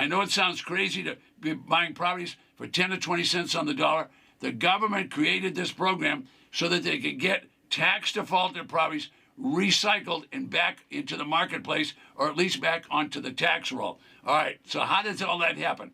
I know it sounds crazy to be buying properties for 10 to 20 cents on the dollar. The government created this program so that they could get tax defaulted properties recycled and back into the marketplace, or at least back onto the tax roll. All right, so how does all that happen?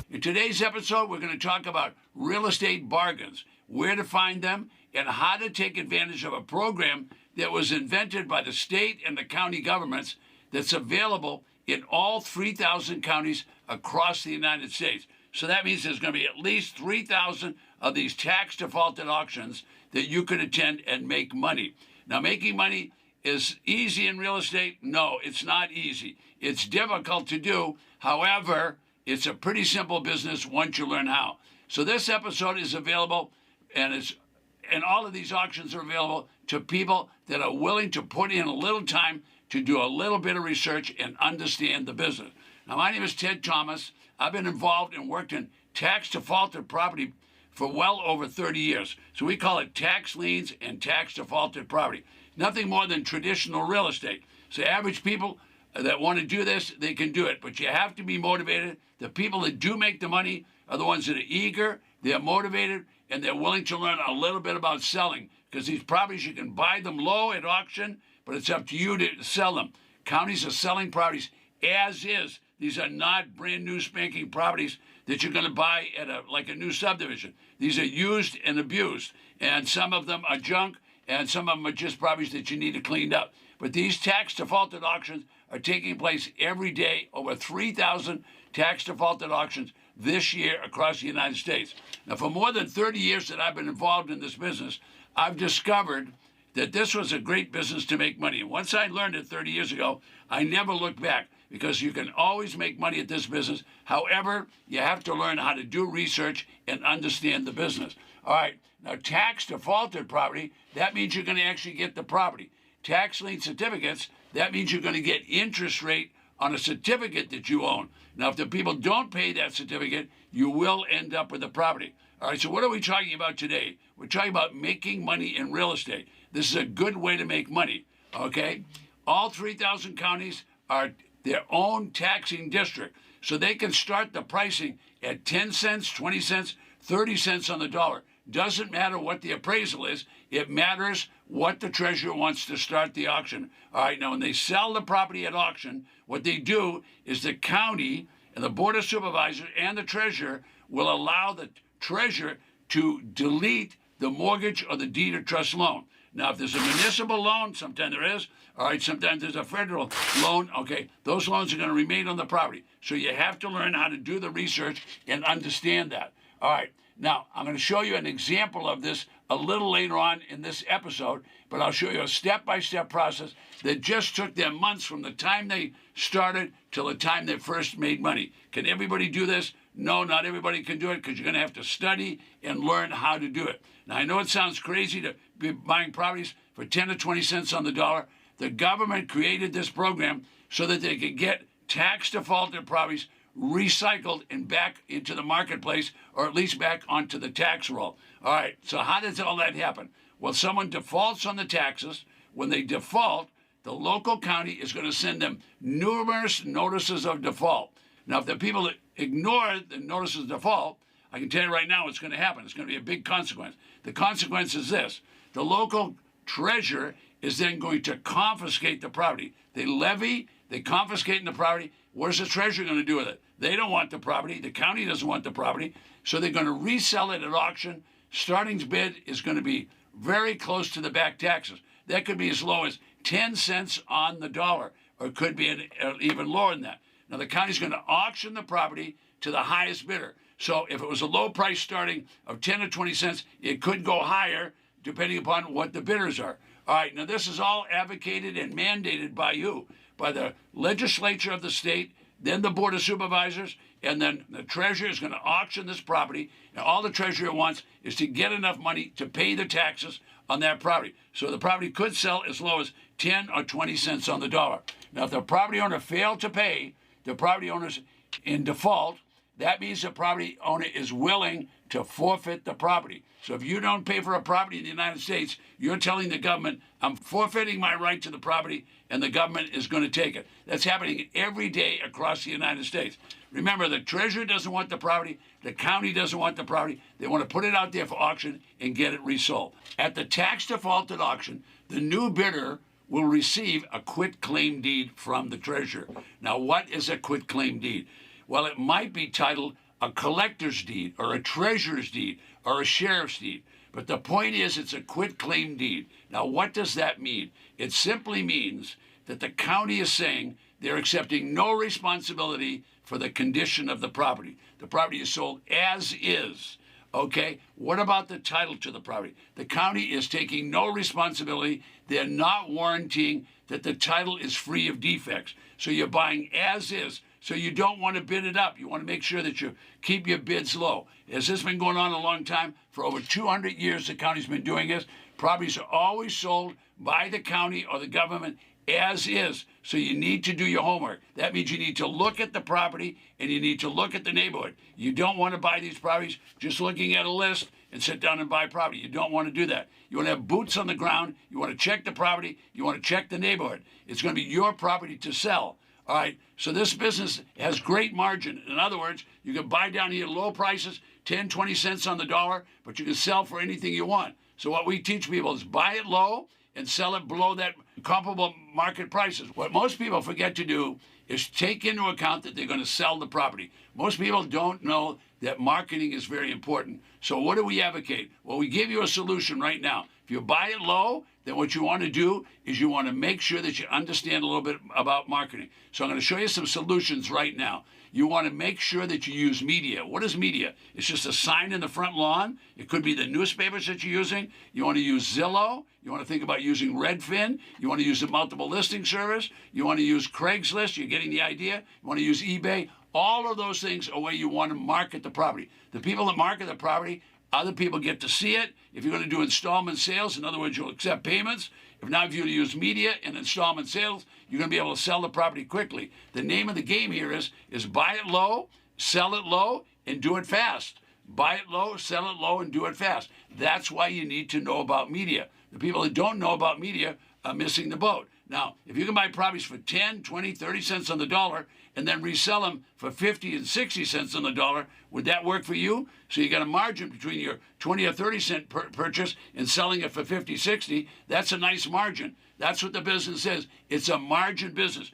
In today's episode, we're going to talk about real estate bargains, where to find them, and how to take advantage of a program that was invented by the state and the county governments that's available in all 3,000 counties across the United States. So that means there's going to be at least 3,000 of these tax defaulted auctions that you could attend and make money. Now, making money is easy in real estate? No, it's not easy. It's difficult to do. However, it's a pretty simple business once you learn how. So this episode is available, and all of these auctions are available to people that are willing to put in a little time to do a little bit of research and understand the business. Now, my name is Ted Thomas. I've been involved and worked in tax defaulted property for well over 30 years. So we call it tax liens and tax defaulted property. Nothing more than traditional real estate. So average people that want to do this, they can do it. But you have to be motivated. The people that do make the money are the ones that are eager, they're motivated, and they're willing to learn a little bit about selling. Because these properties, you can buy them low at auction, but it's up to you to sell them. Counties are selling properties as is. These are not brand new spanking properties that you're going to buy at like a new subdivision. These are used and abused. And some of them are junk, and some of them are just properties that you need to clean up. But these tax defaulted auctions are taking place every day, over 3,000 tax defaulted auctions this year across the United States. Now, for more than 30 years that I've been involved in this business, I've discovered that this was a great business to make money. And once I learned it 30 years ago, I never looked back, because you can always make money at this business. However, you have to learn how to do research and understand the business. All right, now tax defaulted property, that means you're going to actually get the property. Tax lien certificates, that means you're going to get interest rate on a certificate that you own. Now, if the people don't pay that certificate, you will end up with the property. All right, so what are we talking about today? We're talking about making money in real estate. This is a good way to make money, okay? All 3,000 counties are their own taxing district, so they can start the pricing at 10 cents, 20 cents, 30 cents on the dollar. Doesn't matter what the appraisal is. It matters what the treasurer wants to start the auction. All right, now when they sell the property at auction, what they do is the county and the board of supervisors and the treasurer will allow the treasurer to delete the mortgage or the deed of trust loan. Now, if there's a municipal loan, sometimes there is. All right, sometimes there's a federal loan. Okay, those loans are going to remain on the property. So you have to learn how to do the research and understand that. All right, now I'm going to show you an example of this a little later on in this episode, but I'll show you a step-by-step process that just took them months from the time they started till the time they first made money. Can everybody do this? No, not everybody can do it, because you're going to have to study and learn how to do it. Now, I know it sounds crazy to be buying properties for 10 to 20 cents on the dollar. The government created this program so that they could get tax defaulted properties recycled and back into the marketplace, or at least back onto the tax roll. All right, so how does all that happen? Well, someone defaults on the taxes. When they default, the local county is going to send them numerous notices of default. Now, if the people that ignore the notices of default, I can tell you right now what's going to happen. It's going to be a big consequence. The consequence is this. The local treasurer is then going to confiscate the property. They levy, they confiscate the property. What's the treasurer going to do with it? They don't want the property. The county doesn't want the property. So they're going to resell it at auction. Starting bid is going to be very close to the back taxes. That could be as low as 10 cents on the dollar, or it could be even lower than that. Now, the county's going to auction the property to the highest bidder. So if it was a low price starting of 10 or 20 cents, it could go higher depending upon what the bidders are. All right, now this is all advocated and mandated by you, by the legislature of the state, then the board of supervisors, and then the treasurer is going to auction this property. And all the treasurer wants is to get enough money to pay the taxes on that property. So the property could sell as low as 10 or 20 cents on the dollar. Now, if the property owner failed to pay, the property owner's in default, that means the property owner is willing to forfeit the property. So if you don't pay for a property in the United States, you're telling the government, I'm forfeiting my right to the property, and the government is going to take it. That's happening every day across the United States. Remember, the treasurer doesn't want the property. The county doesn't want the property. They want to put it out there for auction and get it resold. At the tax defaulted auction, the new bidder will receive a quitclaim deed from the treasurer. Now, what is a quitclaim deed? Well, it might be titled a collector's deed or a treasurer's deed or a sheriff's deed. But the point is, it's a quitclaim deed. Now, what does that mean? It simply means that the county is saying they're accepting no responsibility for the condition of the property. The property is sold as is. Okay, what about the title to the property? The county is taking no responsibility. They're not warranting that the title is free of defects. So you're buying as is. So you don't want to bid it up. You want to make sure that you keep your bids low. Has this been going on a long time? For over 200 years, the county's been doing this. Properties are always sold by the county or the government as is. So you need to do your homework. That means you need to look at the property and you need to look at the neighborhood. You don't want to buy these properties just looking at a list and sit down and buy property. You don't want to do that. You want to have boots on the ground. You want to check the property. You want to check the neighborhood. It's going to be your property to sell. All right, so this business has great margin. In other words, you can buy down here low prices, 10, 20 cents on the dollar, but you can sell for anything you want. So what we teach people is buy it low and sell it below that comparable market prices. What most people forget to do is take into account that they're going to sell the property. Most people don't know that marketing is very important. So what do we advocate? Well, we give you a solution right now. If you buy it low, then what you want to do is you want to make sure that you understand a little bit about marketing. So I'm going to show you some solutions right now. You want to make sure that you use media. What is media? It's just a sign in the front lawn. It could be the newspapers that you're using. You want to use Zillow. You want to think about using Redfin. You want to use the multiple listing service. You want to use Craigslist. You're getting the idea. You want to use eBay. All of those things are where you want to market the property. The people that market the property, other people get to see it. If you're going to do installment sales, in other words, you'll accept payments. If not, if you use media and installment sales, you're going to be able to sell the property quickly. The name of the game here is buy it low, sell it low, and do it fast. Buy it low, sell it low, and do it fast. That's why you need to know about media. The people that don't know about media are missing the boat. Now, if you can buy properties for 10, 20, 30 cents on the dollar and then resell them for 50 and 60 cents on the dollar, would that work for you? So you got a margin between your 20 or 30 cent purchase and selling it for 50, 60. That's a nice margin. That's what the business is. It's a margin business.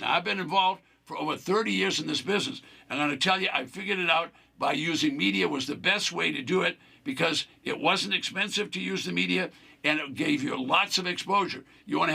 Now, I've been involved for over 30 years in this business. I'm going to tell you, I figured it out by using media was the best way to do it because it wasn't expensive to use the media and it gave you lots of exposure. You want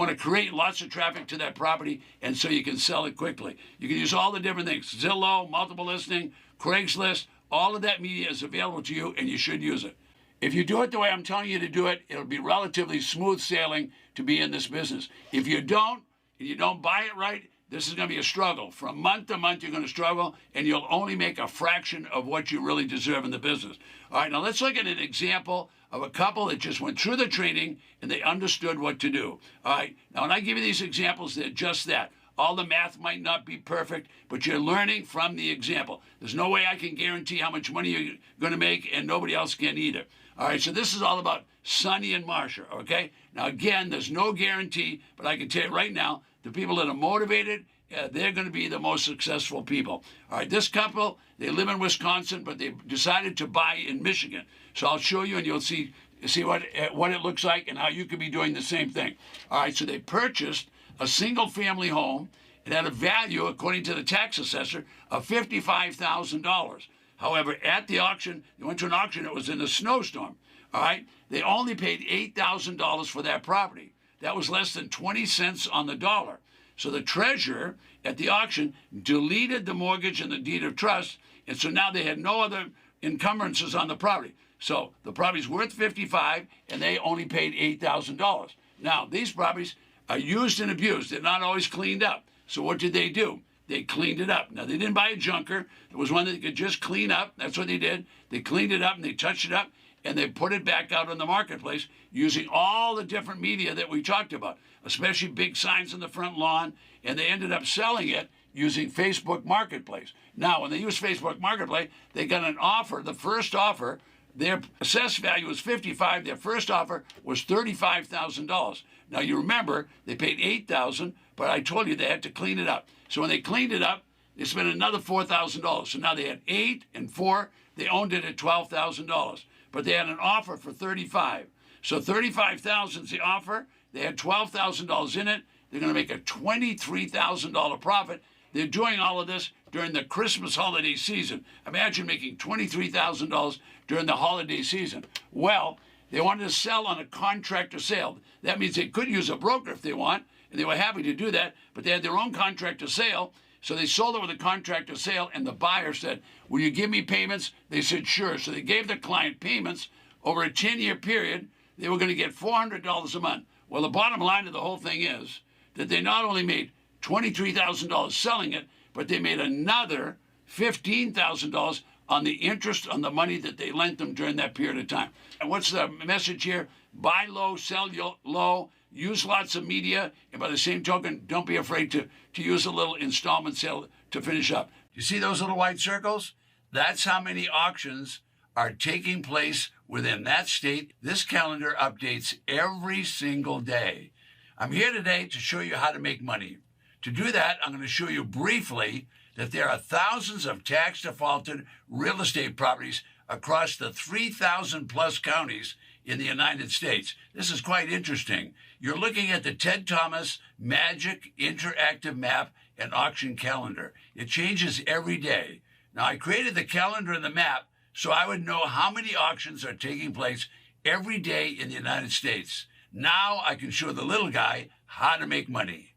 to create lots of traffic to that property and so you can sell it quickly. You can use all the different things, Zillow, multiple listing, Craigslist, all of that media is available to you and you should use it. If you do it the way I'm telling you to do it, it'll be relatively smooth sailing to be in this business. If you don't, and you don't buy it right, this is going to be a struggle. From month to month, you're going to struggle, and you'll only make a fraction of what you really deserve in the business. All right, now let's look at an example of a couple that just went through the training, and they understood what to do. All right, now when I give you these examples, they're just that. All the math might not be perfect, but you're learning from the example. There's no way I can guarantee how much money you're going to make, and nobody else can either. All right, so this is all about Sonny and Marsha, okay? Now, again, there's no guarantee, but I can tell you right now, the people that are motivated, they're going to be the most successful people. All right, this couple, they live in Wisconsin, but they decided to buy in Michigan. So I'll show you, and you'll see what it looks like and how you could be doing the same thing. All right, so they purchased a single-family home. It had a value, according to the tax assessor, of $55,000. However, at the auction, they went to an auction, it was in a snowstorm. All right, they only paid $8,000 for that property. That was less than 20 cents on the dollar. So the treasurer at the auction deleted the mortgage and the deed of trust, and so now they had no other encumbrances on the property. So the property's worth $55,000, and they only paid $8,000. Now, these properties are used and abused. They're not always cleaned up. So what did they do? They cleaned it up. Now, they didn't buy a junker. It was one that they could just clean up. That's what they did. They cleaned it up, and they touched it up, and they put it back out on the marketplace using all the different media that we talked about, especially big signs on the front lawn, and they ended up selling it using Facebook Marketplace. Now, when they use Facebook Marketplace, they got an offer. The first offer, their assessed value was $55,000. Their first offer was $35,000. Now, you remember, they paid $8,000, but I told you they had to clean it up. So when they cleaned it up, they spent another $4,000. So now they had 8 and 4. They owned it at $12,000. But they had an offer for $35,000. So $35,000 is the offer. They had $12,000 in it. They're going to make a $23,000 profit. They're doing all of this during the Christmas holiday season. Imagine making $23,000 during the holiday season. Well, they wanted to sell on a contract of sale. That means they could use a broker if they want, and they were happy to do that, but they had their own contract of sale. So they sold it with a contract of sale, and the buyer said, will you give me payments? They said, sure. So they gave the client payments over a 10-year period. They were going to get $400 a month. Well, the bottom line of the whole thing is that they not only made $23,000 selling it, but they made another $15,000 on the interest on the money that they lent them during that period of time. And what's the message here? Buy low, sell low, use lots of media, and by the same token, don't be afraid to use a little installment sale to finish up. You see those little white circles? That's how many auctions are taking place within that state. This calendar updates every single day. I'm here today to show you how to make money. To do that, I'm going to show you briefly that there are thousands of tax defaulted real estate properties across the 3,000 plus counties in the United States. This is quite interesting. You're looking at the Ted Thomas Magic Interactive Map and Auction Calendar. It changes every day. Now, I created the calendar and the map so I would know how many auctions are taking place every day in the United States. Now I can show the little guy how to make money.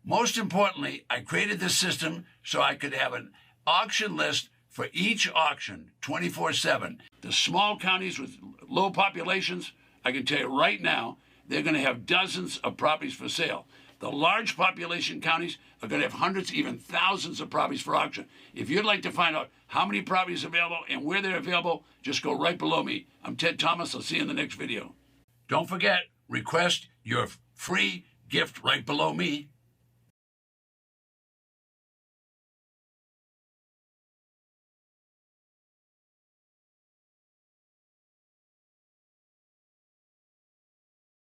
Most importantly, I created this system so I could have an auction list for each auction 24/7. The small counties with low populations, I can tell you right now, they're going to have dozens of properties for sale. The large population counties are going to have hundreds, even thousands of properties for auction. If you'd like to find out how many properties are available and where they're available, just go right below me. I'm Ted Thomas. I'll see you in the next video. Don't forget, request your free gift right below me.